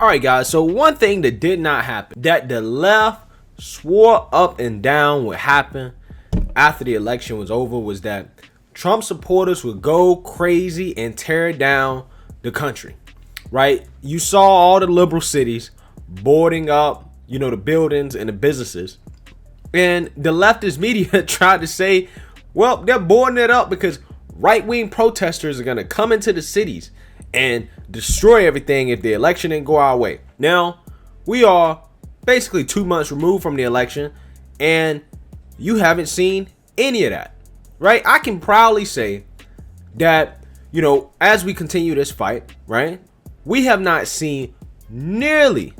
Alright guys, so one thing that did not happen, that the left swore up and down would happen after the election was over, was that Trump supporters would go crazy and tear down the country, right? You saw all the liberal cities boarding up, the buildings and the businesses. And the leftist media tried to say, well, they're boarding it up because right-wing protesters are going to come into the cities and destroy everything if the election didn't go our way. Now, we are basically 2 months removed from the election, and you haven't seen any of that, right? I can proudly say that, as we continue this fight, right, we have not seen nearly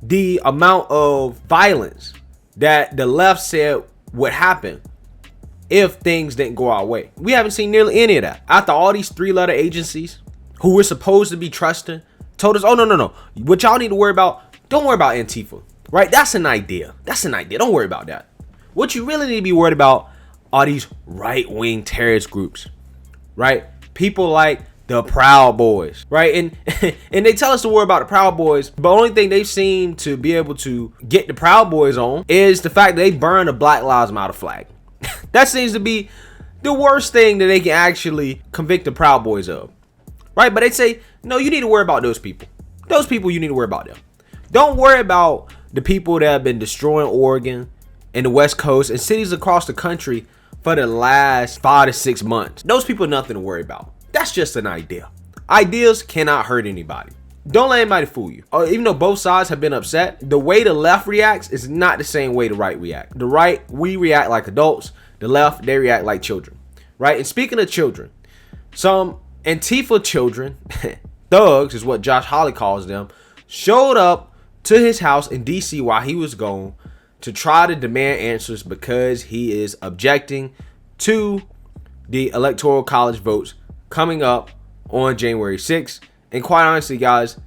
the amount of violence that the left said would happen if things didn't go our way. We haven't seen nearly any of that. After all these three-letter agencies who we're supposed to be trusting told us, oh, no. What y'all need to worry about, don't worry about Antifa, right? That's an idea. Don't worry about that. What you really need to be worried about are these right-wing terrorist groups, right? People like the Proud Boys, right? And and they tell us to worry about the Proud Boys, but the only thing they seem to be able to get the Proud Boys on is the fact that they burn the Black Lives Matter flag. That seems to be the worst thing that they can actually convict the Proud Boys of, right? But they say, no, you need to worry about those people. Those people, you need to worry about them. Don't worry about the people that have been destroying Oregon and the West Coast and cities across the country for the last 5 to 6 months. Those people are nothing to worry about. That's just an idea. Ideas cannot hurt anybody. Don't let anybody fool you. Even though both sides have been upset, the way the left reacts is not the same way the right react. The right, we react like adults. The left, they react like children, right? And speaking of children, some Antifa children, thugs is what Josh Hawley calls them, showed up to his house in DC while he was gone to try to demand answers because he is objecting to the electoral college votes coming up on January 6th. And quite honestly, guys,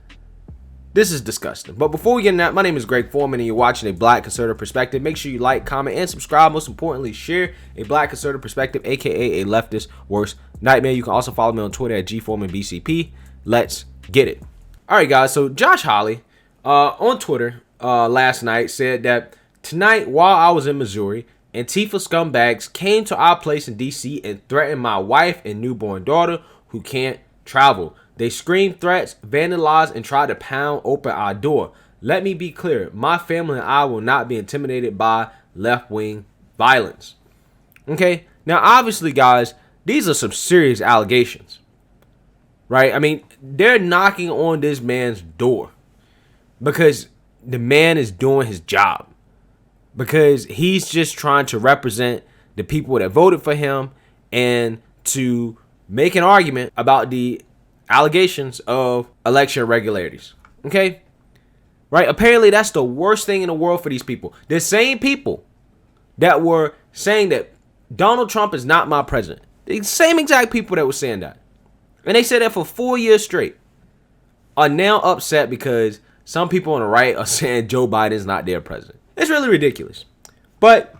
this is disgusting. But before we get into that, my name is Greg Foreman and you're watching A Black Conservative Perspective. Make sure you like, comment, and subscribe. Most importantly, share A Black Conservative Perspective, aka a leftist worst nightmare. You can also follow me on Twitter at GForemanBCP. Let's get it. Alright guys, so Josh Hawley on Twitter last night said that tonight while I was in Missouri, Antifa scumbags came to our place in DC and threatened my wife and newborn daughter who can't travel. They screamed threats, vandalized, and tried to pound open our door. Let me be clear, my family and I will not be intimidated by left-wing violence. Okay, now obviously guys, these are some serious allegations, right? I mean, they're knocking on this man's door because the man is doing his job, because he's just trying to represent the people that voted for him and to make an argument about the allegations of election irregularities. Okay? Right? Apparently that's the worst thing in the world for these people. The same people that were saying that Donald Trump is not my president. The same exact people that were saying that. And they said that for 4 years straight. Are now upset because some people on the right are saying Joe Biden is not their president. It's really ridiculous. But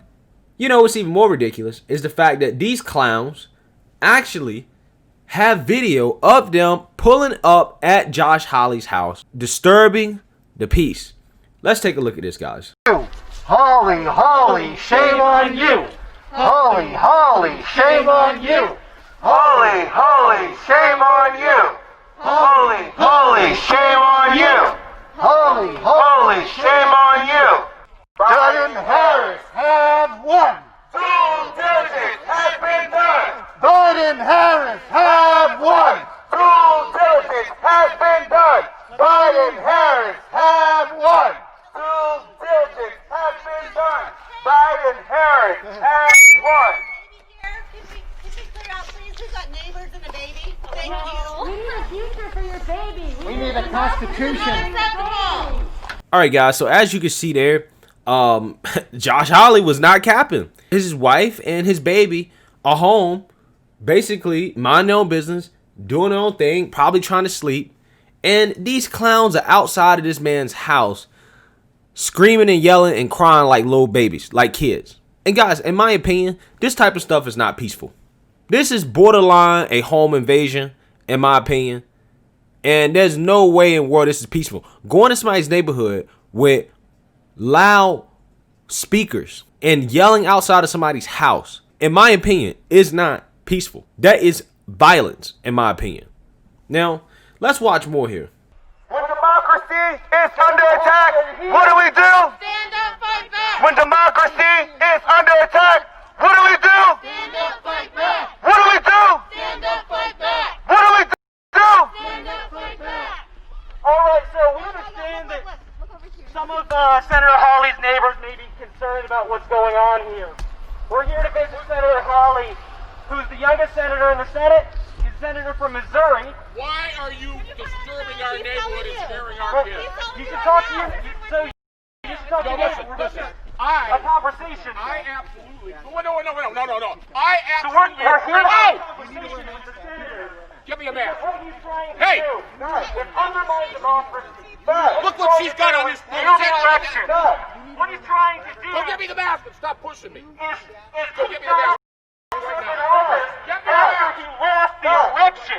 what's even more ridiculous is the fact that these clowns actually have video of them pulling up at Josh Hawley's house, disturbing the peace. Let's take a look at this, guys. Hawley, shame on you. Hawley, shame on you. Hawley, shame on you. Hawley, shame on you. Hawley, shame on you. Biden Harris have won. 2 digits has been done. Biden Harris have won. 2 digits has been done. Biden Harris have won. 2 digits has been done. Biden Harris has won. Can we clear out, please? We've got neighbors and a baby. Thank you. We need a future for your baby. We need a constitution. All right, guys. So as you can see there, Josh Hawley was not capping. His wife and his baby are home, basically mind their own business, doing their own thing, probably trying to sleep. And these clowns are outside of this man's house, screaming and yelling and crying like little babies, like kids. And guys, in my opinion, this type of stuff is not peaceful. This is borderline a home invasion, in my opinion. And there's no way in the world this is peaceful. Going to somebody's neighborhood with loud speakers and yelling outside of somebody's house, in my opinion, is not peaceful. That is violence, in my opinion. Now, let's watch more here. When democracy is under attack, what do we do? Stand up, fight back. When democracy is under attack, what do we do? Stand up, fight back. What do we do? Stand up, fight back. What do we do? Stand up, fight back. All right, so we understand that some of Senator Hawley's neighbors may be concerned about what's going on here. We're here to visit Senator Hawley, who's the youngest senator in the Senate. He's a senator from Missouri. Why are you disturbing our He's neighborhood and telling you. scaring Well, our kids? you should talk to you. So you should talk to No, you. listen, We're listen. having a conversation. I absolutely. No. I So we're absolutely. here to have Hey! a conversation with the senator. Give me a mask. What he's trying to Hey! do is undermine democracy. Look what she's got on this thing. Steal the election. What he's trying to do Go get me the mask and stop pushing me. is Go get me the mask right now. after he lost the election.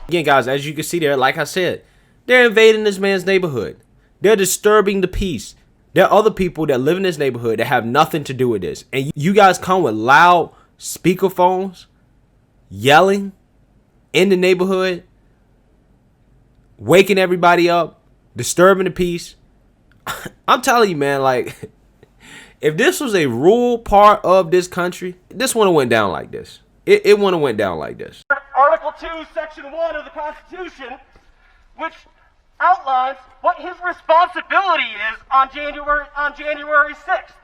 Again, guys, as you can see there, like I said, they're invading this man's neighborhood. They're disturbing the peace. There are other people that live in this neighborhood that have nothing to do with this. And you guys come with loud speakerphones, yelling in the neighborhood, waking everybody up, disturbing the peace. I'm telling you, man, like, if this was a rural part of this country, this wouldn't have went down like this. It wouldn't have went down like this. Article 2, Section 1 of the Constitution, which outlines what his responsibility is on January 6th.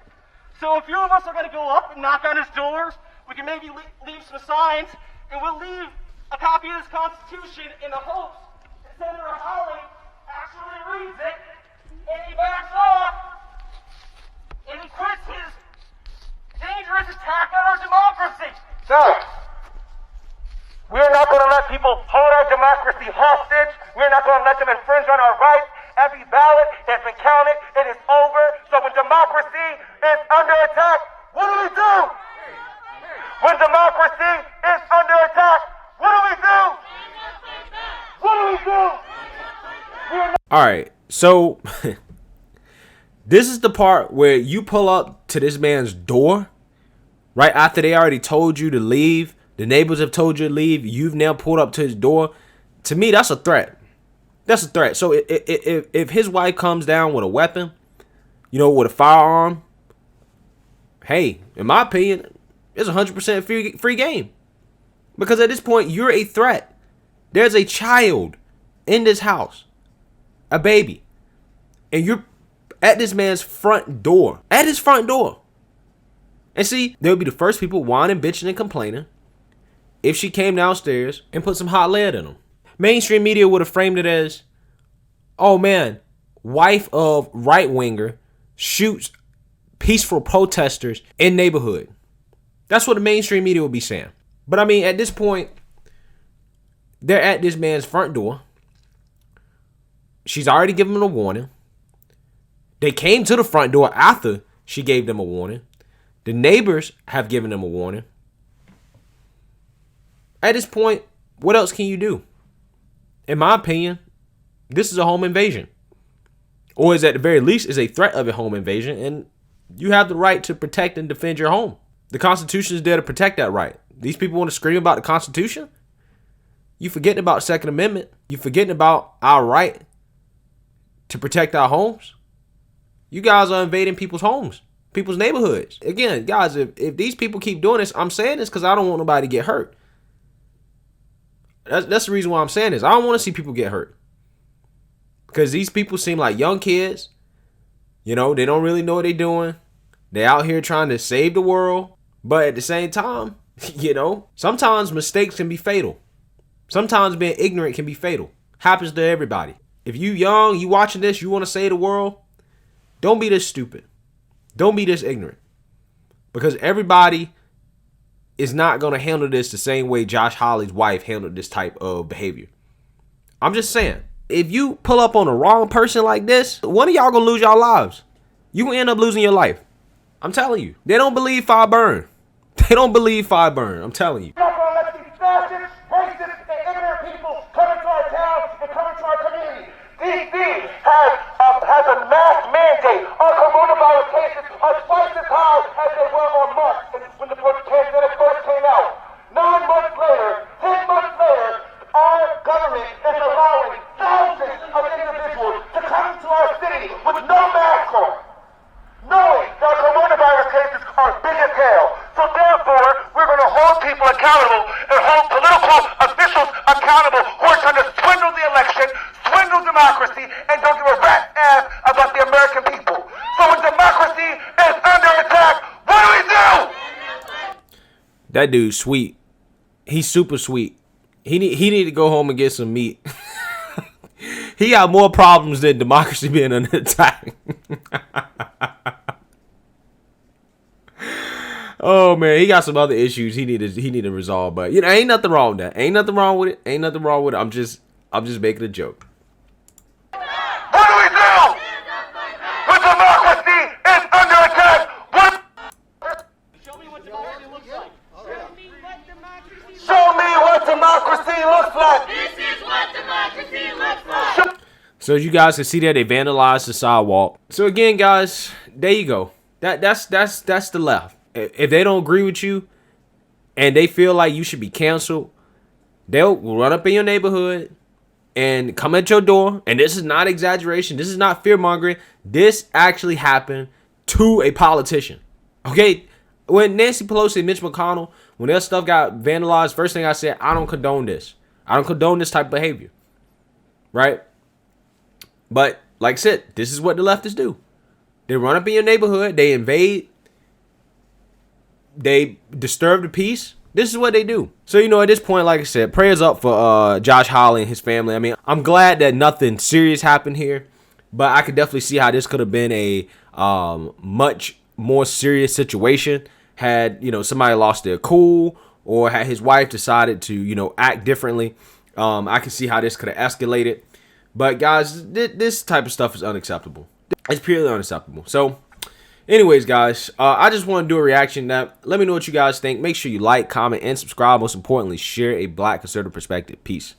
So a few of us are going to go up and knock on his doors. We can maybe leave some signs, and we'll leave a copy of this Constitution in the hopes that Senator Hawley actually reads it, and he backs off, and he quits his dangerous attack on our democracy. Sir, we're not going to let people hold our democracy hostage. We're not going to let them infringe on our rights. Every ballot has been counted. It is over. So when democracy is under attack, what do we do? When democracy is under attack, what do we do? What do we do? All right, so this is the part where you pull up to this man's door right after they already told you to leave. The neighbors have told you to leave. You've now pulled up to his door. To me, that's a threat. That's a threat. So if his wife comes down with a weapon, you know, with a firearm, hey, in my opinion, it's 100% free game. Because at this point, you're a threat. There's a child in this house, a baby, and you're at this man's front door. At his front door. And see, they'll be the first people whining, bitching, and complaining if she came downstairs and put some hot lead in them. Mainstream media would have framed it as, oh man, wife of right-winger shoots peaceful protesters in neighborhood. That's what the mainstream media would be saying. But I mean, at this point, they're at this man's front door. She's already given him a warning. They came to the front door after she gave them a warning. The neighbors have given them a warning. At this point, what else can you do? In my opinion, this is a home invasion. Or is at the very least is a threat of a home invasion, and you have the right to protect and defend your home. The Constitution is there to protect that right. These people want to scream about the Constitution? You forgetting about the Second Amendment? You forgetting about our right to protect our homes? You guys are invading people's homes, people's neighborhoods. Again, guys, if these people keep doing this, I'm saying this because I don't want nobody to get hurt. That's the reason why I'm saying this. I don't want to see people get hurt. Because these people seem like young kids. You know, they don't really know what they're doing. They're out here trying to save the world. But at the same time, you know, sometimes mistakes can be fatal. Sometimes being ignorant can be fatal. Happens to everybody. If you young, you watching this, you want to save the world, don't be this stupid. Don't be this ignorant. Because everybody is not going to handle this the same way Josh Hawley's wife handled this type of behavior. I'm just saying, if you pull up on the wrong person like this, one of y'all going to lose y'all lives. You going to end up losing your life. I'm telling you. They don't believe fire burn. They don't believe fire burn. I'm telling you. We're not going to let these fascists, racist, and ignorant people come into our town and come don't give a rat's ass about the American people. So when democracy is under attack, what do we do? That dude's sweet. He's super sweet. He need to go home and get some meat. He got more problems than democracy being under attack. Oh man, he got some other issues he need to resolve. But you know, ain't nothing wrong with that. Ain't nothing wrong with it. Ain't nothing wrong with it. I'm just making a joke. What do we do? When democracy is under attack, what? Show me what democracy looks like. Show me what democracy looks like. This is what democracy looks like. So as you guys can see there, they vandalized the sidewalk. So again, guys, there you go. That's the left. If they don't agree with you and they feel like you should be canceled, they'll run up in your neighborhood and come at your door. And this is not exaggeration. This is not fear mongering. This actually happened to a politician. Okay. When Nancy Pelosi and Mitch McConnell, when their stuff got vandalized, first thing I said, I don't condone this. I don't condone this type of behavior. Right? But like I said, this is what the leftists do. They run up in your neighborhood. They invade. They disturb the peace. This is what they do. So, you know, at this point, like I said, prayers up for Josh Hawley and his family. I mean, I'm glad that nothing serious happened here, but I could definitely see how this could have been a much more serious situation had, you know, somebody lost their cool or had his wife decided to, you know, act differently. I can see how this could have escalated. But guys, this type of stuff is unacceptable. It's purely unacceptable. So, anyways, guys, I just want to do a reaction. Now, let me know what you guys think. Make sure you like, comment, and subscribe. Most importantly, share a Black conservative perspective. Peace.